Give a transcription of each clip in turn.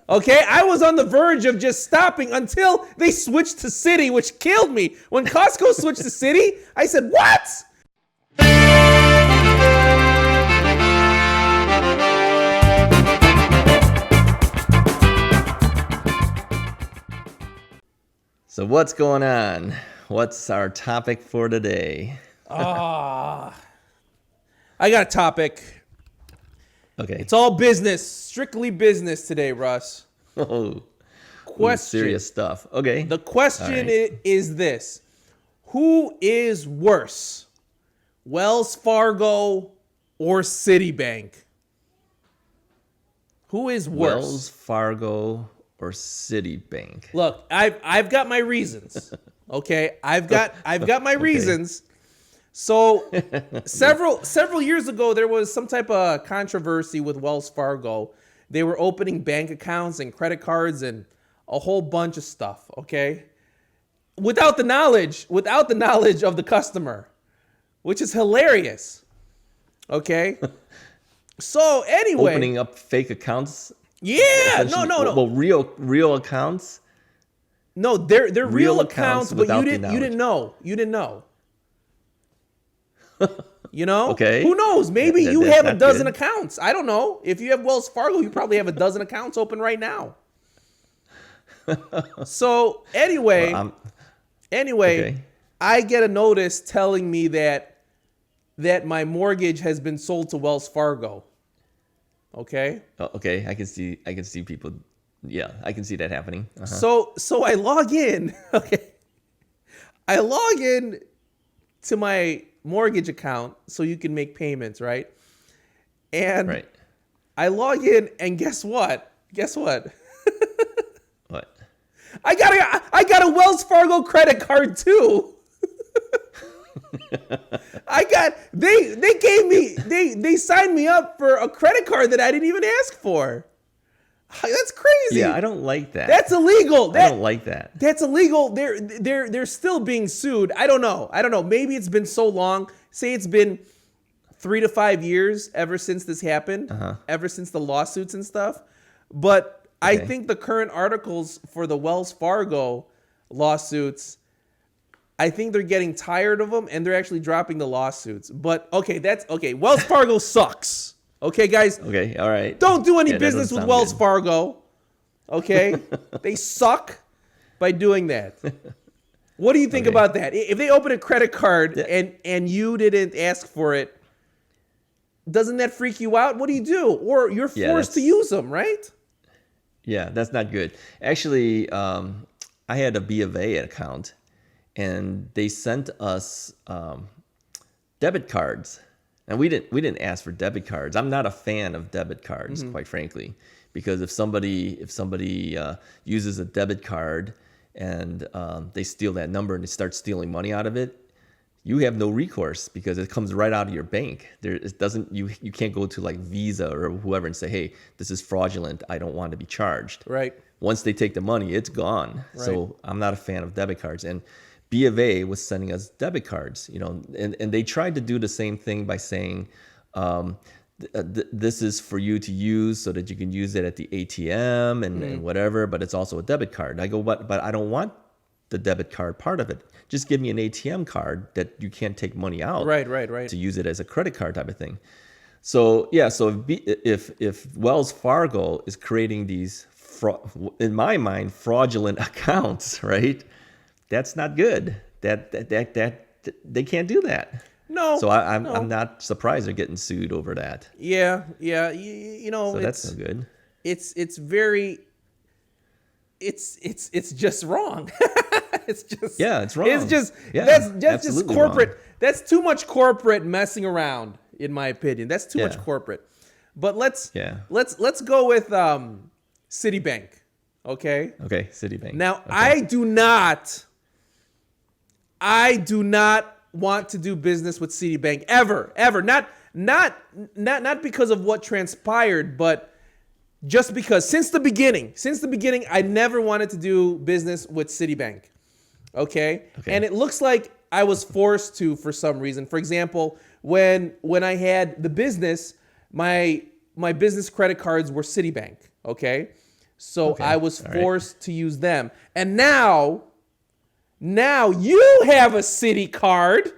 Okay, I was on the verge of just stopping until they switched to Citi, which killed me. When Costco switched to Citi, I said, what? So what's going on? What's our topic for today? I got a topic. Okay. It's all business, strictly business today, Russ. Oh, Question. Serious stuff. Okay. The question is this. Who is worse, Wells Fargo or Citibank? Who is worse? Wells Fargo or Citibank? Look, I've got my reasons. Okay, I've got my reasons. So several years ago, there was some type of controversy with Wells Fargo. They were opening bank accounts and credit cards and a whole bunch of stuff. Okay, without the knowledge of the customer, which is hilarious. Okay, so anyway, opening up fake accounts. Yeah, no. Well, real accounts. No, they're real accounts, but you didn't know. You know? Okay. Who knows? Maybe you have a dozen accounts. I don't know. If you have Wells Fargo, you probably have a dozen accounts open right now. So anyway, okay. I get a notice telling me that my mortgage has been sold to Wells Fargo. Okay. Okay, I can see people. Yeah, I can see that happening. So I log in. Okay, I log in to my mortgage account so you can make payments, right? And I log in, and guess what? What? I got a Wells Fargo credit card too. They signed me up for a credit card that I didn't even ask for. That's crazy. Yeah, I don't like that. That's illegal. I don't like that. That's illegal. They're still being sued. I don't know. Maybe it's been so long. Say it's been 3 to 5 years ever since this happened, ever since the lawsuits and stuff. But I think the current articles for the Wells Fargo lawsuits, I think they're getting tired of them and they're actually dropping the lawsuits. But okay. Wells Fargo sucks. Okay, guys. Okay, all right. Don't do any business with Wells Fargo. Okay? They suck by doing that. What do you think about that? If they open a credit card and you didn't ask for it, doesn't that freak you out? What do you do? Or you're forced to use them, right? Yeah, that's not good. Actually, I had a B of A account, and they sent us debit cards. And we didn't ask for debit cards. I'm not a fan of debit cards, quite frankly, because if somebody uses a debit card and they steal that number and they start stealing money out of it, you have no recourse because it comes right out of your bank. You can't go to like Visa or whoever and say, hey, this is fraudulent. I don't want to be charged. Right. Once they take the money, it's gone. Right. So I'm not a fan of debit cards. And B of A was sending us debit cards, and they tried to do the same thing by saying, this is for you to use so that you can use it at the ATM and whatever, but it's also a debit card. And I go, but I don't want the debit card part of it. Just give me an ATM card that you can't take money out. Right. To use it as a credit card type of thing. So yeah, so if Wells Fargo is creating these, in my mind, fraudulent accounts, right? That's not good. That they can't do that. No. So I'm not surprised they're getting sued over that. Yeah. So that's no good. It's just wrong. It's wrong. It's just just corporate. Wrong. That's too much corporate messing around, in my opinion. That's too much corporate. But let's go with Citibank. Okay. Okay, Citibank. Now I do not want to do business with Citibank ever. Not because of what transpired, but just because since the beginning, I never wanted to do business with Citibank. Okay? And it looks like I was forced to for some reason. For example, when I had the business, my business credit cards were Citibank. Okay? So Okay. I was All right. forced to use them. And now you have a Citi card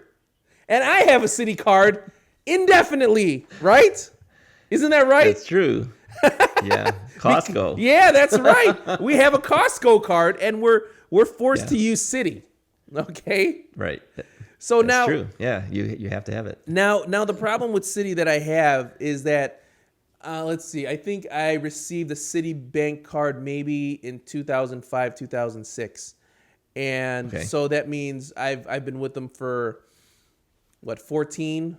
and I have a Citi card indefinitely, right? Isn't that right? That's true. Yeah. Costco. Yeah, that's right. We have a Costco card and we're forced to use Citi. Okay? Right. So That's now true. Yeah, you have to have it. Now the problem with Citi that I have is that let's see. I think I received a Citibank card maybe in 2005, 2006. And Okay. so that means I've been with them for what, 14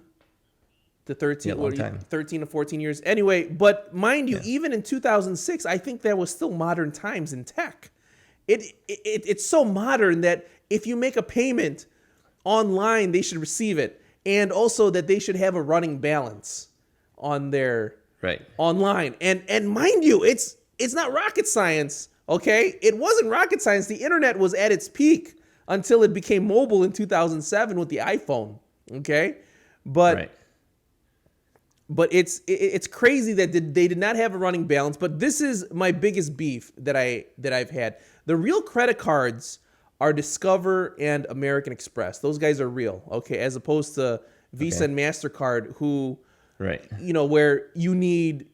to 13, Yeah, long time. 13 to 14 years. Anyway, but mind you, even in 2006, I think that was still modern times in tech. It's so modern that if you make a payment online, they should receive it, and also that they should have a running balance on their Right. online. And mind you, it's not rocket science, okay? It wasn't rocket science. The internet was at its peak until it became mobile in 2007 with the iPhone, okay? But it's crazy that they did not have a running balance. But this is my biggest beef that I've had. The real credit cards are Discover and American Express. Those guys are real, okay? As opposed to Visa and MasterCard, who, Right. where you need,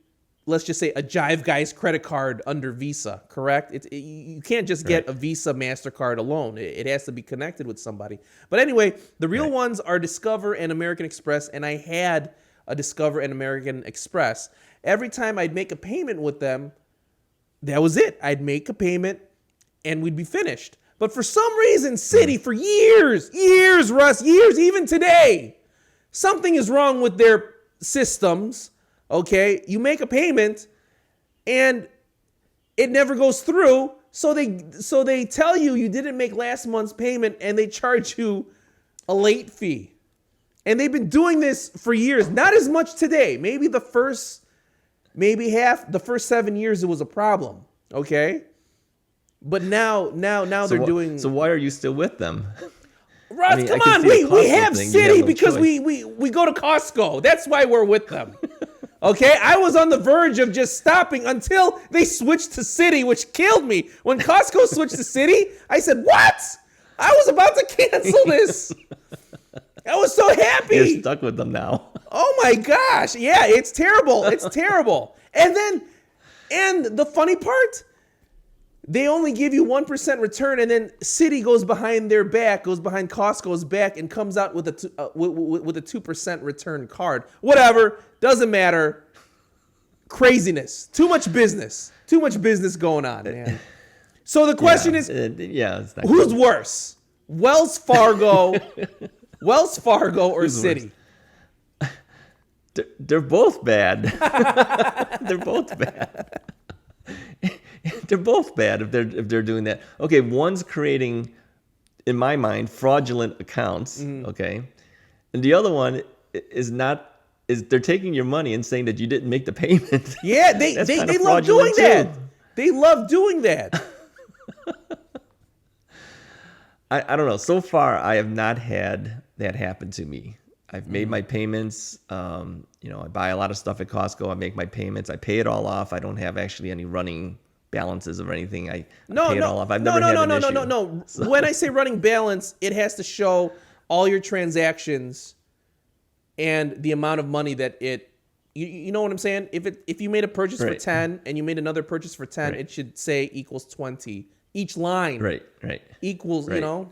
let's just say, a Jive Guys credit card under Visa, correct? You can't just get a Visa MasterCard alone. It has to be connected with somebody. But anyway, the real ones are Discover and American Express, and I had a Discover and American Express. Every time I'd make a payment with them, that was it. I'd make a payment, and we'd be finished. But for some reason, Citi, for years, Russ, even today, something is wrong with their systems, okay? You make a payment, and it never goes through, so they tell you didn't make last month's payment, and they charge you a late fee. And they've been doing this for years. Not as much today. Maybe the first 7 years it was a problem, okay? But now they're doing. So why are you still with them? Russ, I mean, come I can on. see the We Costco have thing. You have Citi no because choice. we go to Costco. That's why we're with them. Okay? I was on the verge of just stopping until they switched to Citi, which killed me. When Costco switched to Citi, I said, "What? I was about to cancel this." I was so happy. You're stuck with them now. Oh my gosh. Yeah, it's terrible. It's terrible. And the funny part, they only give you 1% return, and then Citi goes behind Costco's back, and comes out with a 2% return card. Whatever, doesn't matter. Craziness. Too much business going on, man. So the question is, it's not who's good. worse, Wells Fargo or Who's Citi? They're both bad. They're both bad. They're both bad if they're doing that. Okay, one's creating, in my mind, fraudulent accounts. Okay, and the other one is they're taking your money and saying that you didn't make the payment. Yeah, they love doing fraudulent, too. that. They love doing that. I don't know. So far, I have not had that happen to me. I've made my payments. I buy a lot of stuff at Costco. I make my payments. I pay it all off. I don't have actually any running balances of anything. I pay it all off. I've never had an issue. No. So- When I say running balance, it has to show all your transactions and the amount of money that it. You know what I'm saying? If you made a purchase for 10 and you made another purchase for 10, it should say equals 20. Each line equals, Right. No,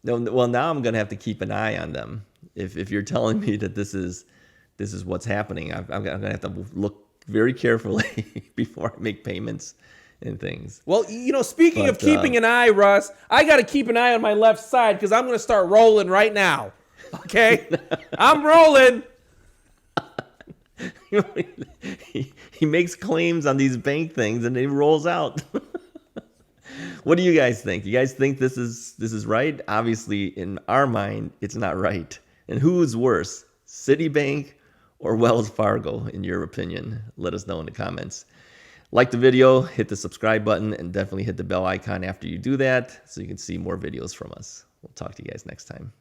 well, now I'm gonna have to keep an eye on them. If you're telling me that this is what's happening, I'm gonna have to look very carefully before I make payments and things. Well, speaking of keeping an eye, Russ, I got to keep an eye on my left side because I'm going to start rolling right now. Okay? I'm rolling. He makes claims on these bank things and he rolls out. What do you guys think? You guys think this is right? Obviously, in our mind, it's not right. And who's worse, Citibank or Wells Fargo, in your opinion? Let us know in the comments. Like the video, hit the subscribe button, and definitely hit the bell icon after you do that so you can see more videos from us. We'll talk to you guys next time.